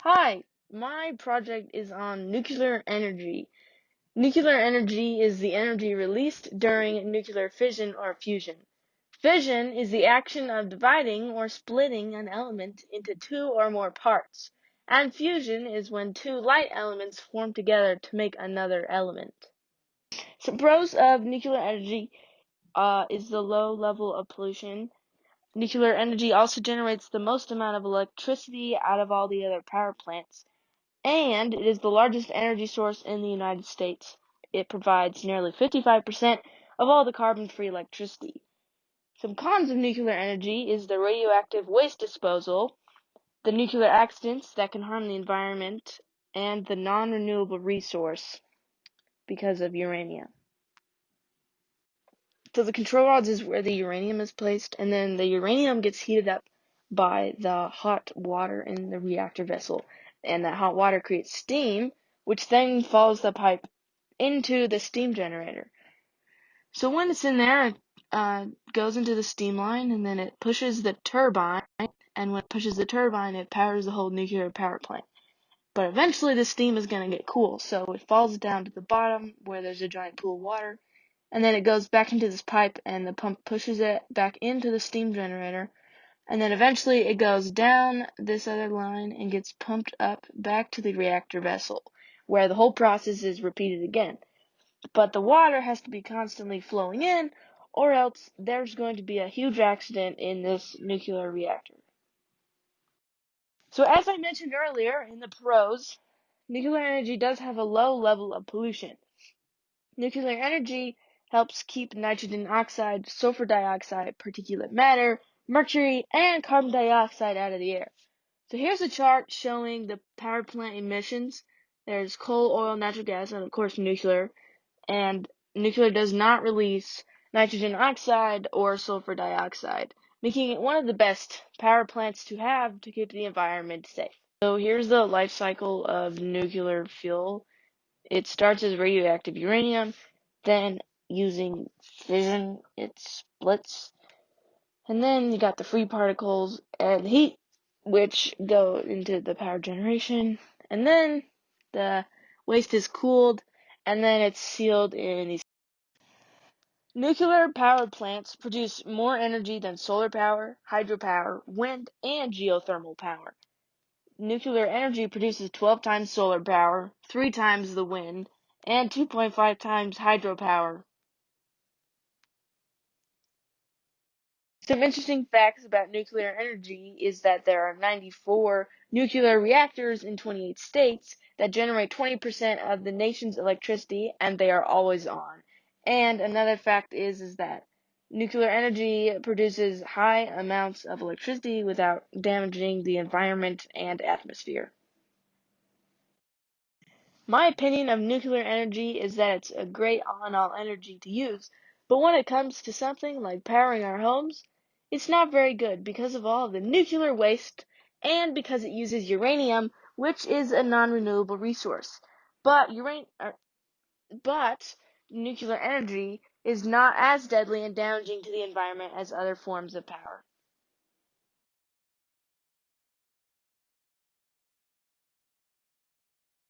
Hi, my project is on nuclear energy. Nuclear energy is the energy released during nuclear fission or fusion. Fission is the action of dividing or splitting an element into two or more parts, and fusion is when two light elements form together to make another element. Some pros of nuclear energy is the low level of pollution. Nuclear energy also generates the most amount of electricity out of all the other power plants. And it is the largest energy source in the United States. It provides nearly 55% of all the carbon-free electricity. Some cons of nuclear energy is the radioactive waste disposal, the nuclear accidents that can harm the environment, and the non-renewable resource because of uranium. So the control rods is where the uranium is placed, and then the uranium gets heated up by the hot water in the reactor vessel. And that hot water creates steam, which then follows the pipe into the steam generator. So when it's in there, it goes into the steam line, and then it pushes the turbine, and when it pushes the turbine, it powers the whole nuclear power plant. But eventually the steam is going to get cool, so it falls down to the bottom where there's a giant pool of water, and then it goes back into this pipe, and the pump pushes it back into the steam generator, and then eventually it goes down this other line and gets pumped up back to the reactor vessel, where the whole process is repeated again. But the water has to be constantly flowing in, or else there's going to be a huge accident in this nuclear reactor. So as I mentioned earlier in the pros, nuclear energy does have a low level of pollution. Nuclear energy helps keep nitrogen oxide, sulfur dioxide, particulate matter, mercury, and carbon dioxide out of the air. So here's a chart showing the power plant emissions. There's coal, oil, natural gas, and of course nuclear. And nuclear does not release nitrogen oxide or sulfur dioxide, making it one of the best power plants to have to keep the environment safe. So here's the life cycle of nuclear fuel. It starts as radioactive uranium, then using fission, it splits, and then you got the free particles and heat, which go into the power generation, and then the waste is cooled, and then it's sealed in these. Nuclear power plants produce more energy than solar power, hydropower, wind, and geothermal power. Nuclear energy produces 12 times solar power, 3 times the wind, and 2.5 times hydropower. Some interesting facts about nuclear energy is that there are 94 nuclear reactors in 28 states that generate 20% of the nation's electricity, and they are always on. And another fact is that nuclear energy produces high amounts of electricity without damaging the environment and atmosphere. My opinion of nuclear energy is that it's a great all-in-all energy to use, but when it comes to something like powering our homes, it's not very good because of all of the nuclear waste and because it uses uranium, which is a non-renewable resource. But but nuclear energy is not as deadly and damaging to the environment as other forms of power.